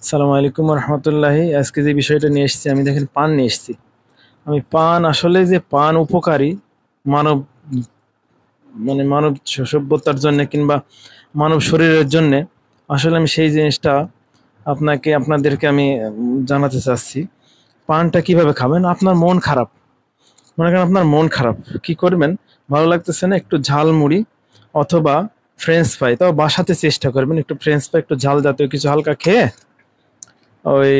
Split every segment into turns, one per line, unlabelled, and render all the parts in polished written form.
আসসালামু আলাইকুম রহমতুল্লাহি। আজকে যে বিষয়টা নিয়ে এসেছি, আমি দেখেন পান নিয়ে এসেছি। আমি পান আসলে যে পান উপকারী মানব মানব সভ্যতার জন্য কিংবা মানব শরীরের জন্য, আসলে আমি সেই জিনিসটা আপনাদেরকে আমি জানাতে চাচ্ছি। পানটা কিভাবে খাবেন? আপনার মন খারাপ, মনে করেন আপনার মন খারাপ, কি করবেন? ভালো লাগতেছে না, একটু ঝাল মুড়ি অথবা ফ্রেঞ্চ ফ্রাই, তাও বাসাতে চেষ্টা করবেন। একটু ফ্রেঞ্চ ফ্রাই, একটু ঝাল জাতীয় কিছু হালকা খেয়ে ওই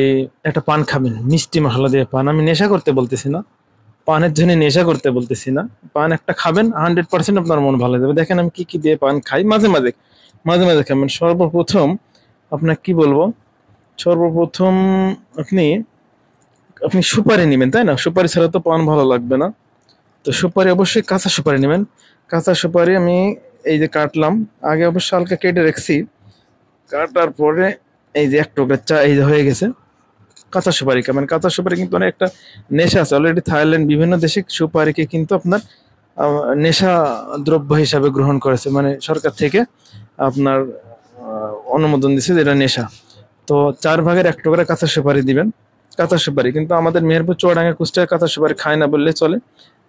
একটা পান খাবেন, মিষ্টি মশলা দিয়ে পান। আমি নেশা করতে বলতেছি না, পানের জন্য নেশা করতে বলতেছি না। পান একটা খাবেন, 100% আপনার মন ভালো হয়ে যাবে। দেখেন আমি কি কি দিয়ে পান খাই, মাঝে মাঝে মাঝে মাঝে খাবেন। সর্বপ্রথম আপনাকে কি বলবো, সর্বপ্রথম আপনি আপনি সুপারি নেবেন, তাই না? সুপারি ছাড়া তো পান ভালো লাগবে না। তো সুপারি অবশ্যই কাঁচা সুপারি নেবেন। কাঁচা সুপারি আমি এই যে কাটলাম, আগে অবশ্য হালকা কেটে রাখছি। কাটার পরে এই যে এক টুকরা চা এই যে হয়ে গেছে। কাঁচা সুপারি খাবেন। কাঁচা সুপারি কিন্তু অনেক একটা নেশা আছে অলরেডি। থাইল্যান্ড বিভিন্ন দেশে সুপারিকে কিন্তু আপনার নেশা দ্রব্য হিসাবে গ্রহণ করেছে, মানে সরকার থেকে আপনার অনুমোদন দিচ্ছে যে এটা নেশা। তো 4 ভাগের 1 টুকরা কাঁচা সুপারি দিবেন। কাঁচা সুপারি কিন্তু আমাদের মেহেরপুর চুয়াডাঙ্গা কুষ্টিয়া কাঁচা সুপারি খায় না বললে চলে।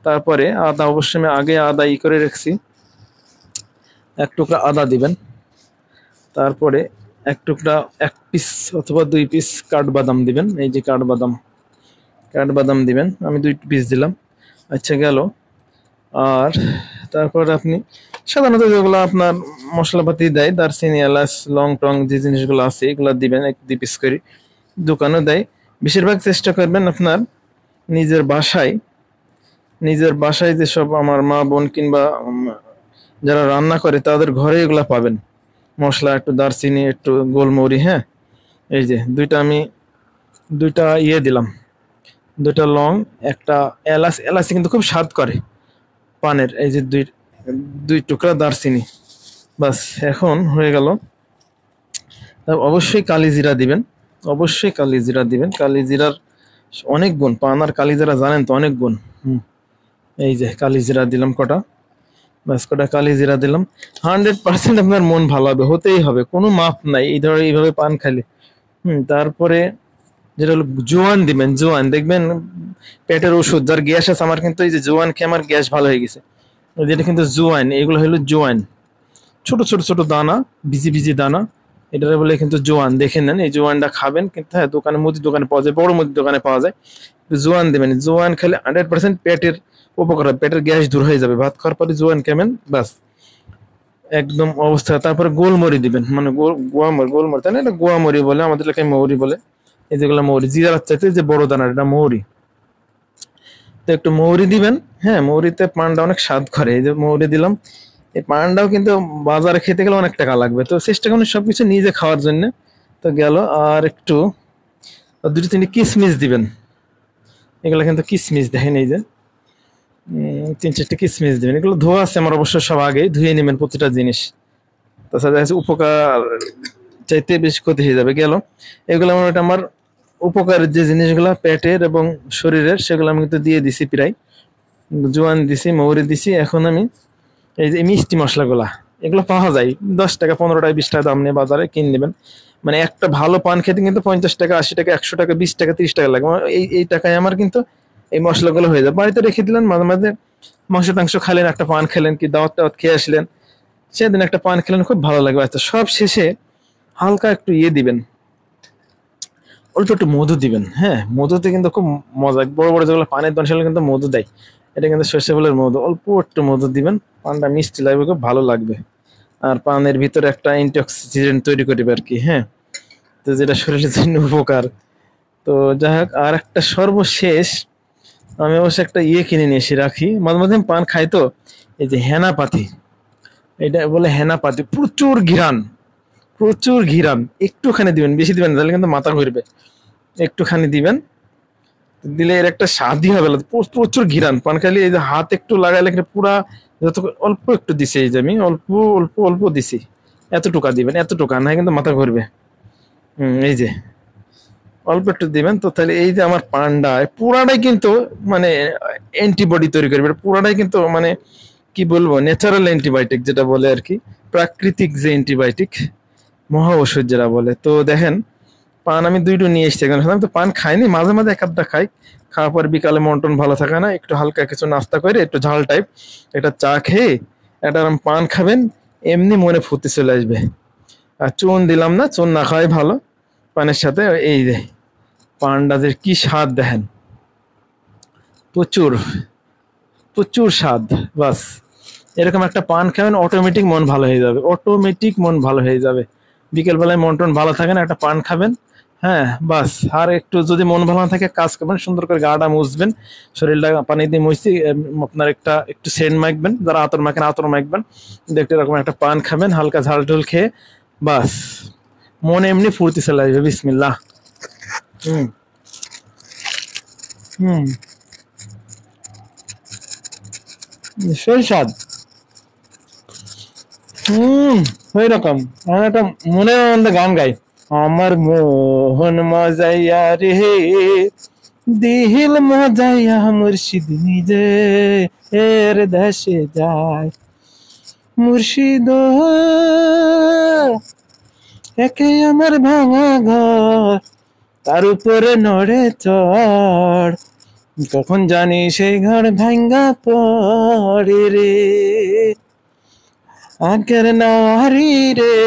তারপরে আদা, অবশ্যই আমি আগে আদা করে রাখছি, 1 টুকরা আদা দিবেন। তারপরে 1 টুকরা, 1 পিস অথবা 2 পিস কাঠবাদাম দিবেন। এই যে কাঠবাদাম, কাঠবাদাম দিবেন, আমি 2 পিস দিলাম। আচ্ছা গেল। আর তারপর আপনি সাধারণত যেগুলো আপনার মশলাপাতি দেয়, দারচিনি, এলাচ, লং টং যে জিনিসগুলো আছে এগুলো দিবেন 1-2 পিস করে। দোকানও দেয়। বেশিরভাগ চেষ্টা করবেন আপনার নিজের বাসায়, নিজের বাসায় যেসব আমার মা বোন কিংবা যারা রান্না করে তাদের ঘরে এগুলা পাবেন। মশলা, একটু দারচিনি, একটু গোলমরি, হ্যাঁ। এই যে আমি দুইটা দিলাম, 2টা লং, একটা এলাচ। এলাচ কিন্তু খুব স্বাদ করে পানের। এই যে দুই দুই টুকরা দারচিনি, বাস। এখন হয়ে গেল। অবশ্যই কালি জিরা দিবেন, অবশ্যই কালি জিরা দিবেন। কালি জিরার অনেক গুণ, পান আর কালি জিরা জানেন তো, অনেক গুণ। এই যে কালি জিরা দিলাম কটা, বাস কটা কালি জিরা দিলাম। 100% আপনার মন ভালো হবে, হতেই হবে, কোনো মাপ নাই এই ধরনের এইভাবে পান খাইলে। তারপরে যেটা হলো জোয়ান দিবেন। জোয়ান দেখবেন পেটের ওষুধ, যার গ্যাস আছে, আমার কিন্তু এই যে জোয়ান খেয়ে আমার গ্যাস ভালো হয়ে গেছে। যেটা কিন্তু জোয়ান, এগুলো হলো জোয়ান, ছোট ছোট ছোট দানা, ভিজি ভিজি দানা, এটা বলে কিন্তু জোয়ান। দেখে নেন, এই জোয়ানটা খাবেন। কিন্তু হ্যাঁ, দোকানে, মুদির দোকানে পাওয়া যায়, বড় মুদির দোকানে পাওয়া যায়। জোয়ান দেবেন। জোয়ান খেলে 100% পেটের উপকার হবে, পেটের গ্যাস দূর হয়ে যাবে। ভাত খাওয়ার পরে জোয়ান খাবেন, বাস একদম অবস্থা। তারপরে গোলমরি দিবেন, মানে গোয়ামরি, গোলমরি তাই না, এটা গোয়ামরি বলে, আমাদের এলাকায় মৌরি বলে। এই যেগুলো মৌরি, জিরার চাইতে যে বড় দানার, এটা মৌরি। তো একটু মৌরি দিবেন। হ্যাঁ, মৌরিতে পানটা অনেক স্বাদ করে। এই যে মৌরি দিলাম। এই পানটাও কিন্তু বাজারে খেতে গেলে অনেক টাকা লাগবে, তো চেষ্টা করুন সবকিছু নিজে খাওয়ার জন্য। তো গেল। আর একটু 2-3 কিশমিশ দিবেন। এগুলো কিন্তু কিশমিশ, দেখেন এই যে 3-4টে কিশমিশ দিবেন। এগুলো ধোয়া আছে আমার অবশ্য, সব আগে ধুয়ে নেবেন প্রতিটা জিনিস। তাছাড়া দেখা যাচ্ছে উপকার চাইতে বেশি ক্ষতি হয়ে যাবে। গেল। এগুলো মোটামুটি আমার উপকারের যে জিনিসগুলো পেটের এবং শরীরের, সেগুলো আমি কিন্তু দিয়ে দিছি প্রায়। জোয়ান দিছি, মৌরি দিছি। এখন আমি এই যে মিষ্টি মশলাগুলা, এগুলো পাওয়া যায় 10 টাকা, 15 টাকা, 20 টাকা দাম নিয়ে বাজারে কিনে নেবেন। মানে একটা ভালো পান খেতে কিন্তু 50 টাকা, 80 টাকা, 100 টাকা, 20 টাকা, 30 টাকা লাগে। এই টাকায় আমার কিন্তু এই মশলাগুলো হয়ে যায়। বাড়িতে রেখে দিলেন, মাঝে মাঝে মাংস টাংস খাইলেন, একটা পান খেলেন, কি দাওয়াত টাওয়াত খেয়ে আসলেন, সেদিন একটা পান খেলেন, খুব ভালো লাগবে। আচ্ছা, সব শেষে হালকা একটু দিবেন, অল্প একটু মধু দিবেন। হ্যাঁ, মধুতে কিন্তু খুব মজা। বড় বড় যেগুলো পানের দোকান, সেগুলো কিন্তু মধু দেয়। এটা কিন্তু সর্ষে ফুলের মধু, অল্প একটু মধু দিবেন। পানটা মিষ্টি লাগবে, খুব ভালো লাগবে। আর পানের ভিতরে একটা অ্যান্টিঅক্সিডেন্ট তৈরি করবে আর কি, হ্যাঁ। তো যেটা শরীরের জন্য উপকার। তো যাই হোক, আর একটা সর্বশেষ, আমি অবশ্য একটা কিনে নিয়ে এসে রাখি, মাঝে মাঝে আমি পান খাই তো। এই যে হেনাপাতি, এটা বলে হেনাপাতি, প্রচুর ঘিরান, প্রচুর ঘিরান। একটুখানি দিবেন, বেশি দিবেন না, তাহলে কিন্তু মাথা ঘুরবে। একটুখানি দিবেন, দিলে এর একটা স্বাদই হবে আলাদা। প্রচুর ঘিরান পান খাইলে। এই যে হাত একটু লাগাইলে কিন্তু পুরা, যত অল্প একটু দিছি, এই যে আমি অল্প অল্প অল্প দিছি। এতটুকা দিবেন, এতটুকা না কিন্তু মাথা ঘুরবে। এই যে অল্প একটু দিবেন। তো তাহলে এই যে আমার পান্ডায় পুরাটাই কিন্তু মানে অ্যান্টিবডি তৈরি করবে। পুরাটাই কিন্তু মানে কি বলবো, ন্যাচারাল অ্যান্টিবায়োটিক যেটা বলে আর কি, প্রাকৃতিক যে অ্যান্টিবায়োটিক, মহা ওষুধ যারা বলে। তো দেখেন, পান আমি দুইটো নিয়ে এসেছি এখানে, আমি তো পান খাইনি, মাঝে মাঝে এক আধটা খাই। খাওয়ার পর বিকালে মন টন ভালো থাকে না, একটু হালকা কিছু নাস্তা করে একটু ঝাল টাইপ একটা চা খেয়ে একটা এরম পান খাবেন, এমনি মনে ফুর্তি চলে আসবে। আর চুন দিলাম না, চুন না খাওয়াই ভালো পানের সাথে। এই যে পানটা যে কি স্বাদ দেখেন, প্রচুর প্রচুর স্বাদ। বাস এরকম একটা পান খাবেন, অটোমেটিক মন ভালো হয়ে যাবে, অটোমেটিক মন ভালো হয়ে যাবে। বিকেল বেলায় মন টন ভালো থাকে না, একটা পান খাবেন। হ্যাঁ বাস। আর একটু যদি মন ভালো না থাকে, কাজ করবেন, সুন্দর করে গাটা মুছবেন, শরীরটা পানি দিয়ে মুছছি, আপনার একটা একটু সেন্ট মাখবেন, যারা আতর মাখেন আতর মাখবেন, দেখতে এরকম একটা পান খাবেন হালকা ঝাল ঝোল খেয়ে, বাস মনে এমনি ফুর্তি চলে আসবে। বিসমিল্লাহ। হুম হুম, সেই স্বাদ। ওই রকম। আমার একটা মনে মধ্যে গান গাই, আমার মোহন মজাইয়া রে, দিহিল মজাইয়া মুর্শিদ নিজে এর দেশে যায়। মুর্শিদ একে আমার ভাঙা ঘর, তার উপরে নড়ে চড়, কখন জানি সেই ঘর ভাঙ্গা পড়ে রে। আগের নারী রে,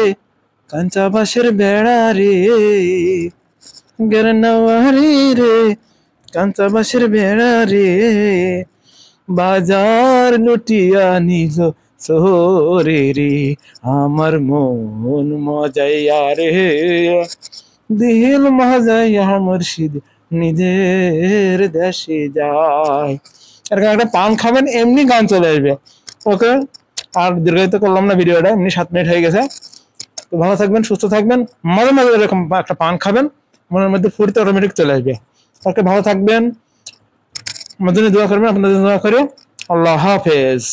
কাঞ্চা বাঁশের বেড়া রে, আগের নারী রে, কাঞ্চা বাঁশের বেড়া রে, বাজার লুটিয়া নিল সোরে রে, আমার মন মজাইয়া রে, দিল মজাইয়া মুর্শিদ নিজের দেশে যায়। এরকম একটা পান খাবেন, এমনি গান চলে আসবে। ওকে, আর দীর্ঘায়িত করলাম না ভিডিওটা, এমনি 7 মিনিট হয়ে গেছে। তো ভালো থাকবেন, সুস্থ থাকবেন, মাঝে মাঝে এরকম একটা পান খাবেন, মনের মধ্যে ফুর্তি অটোমেটিক চলে আসবে। ওকে, ভালো থাকবেন, আমার জন্য দোয়া করবেন, আপনাদের দোয়া করে। আল্লাহ হাফেজ।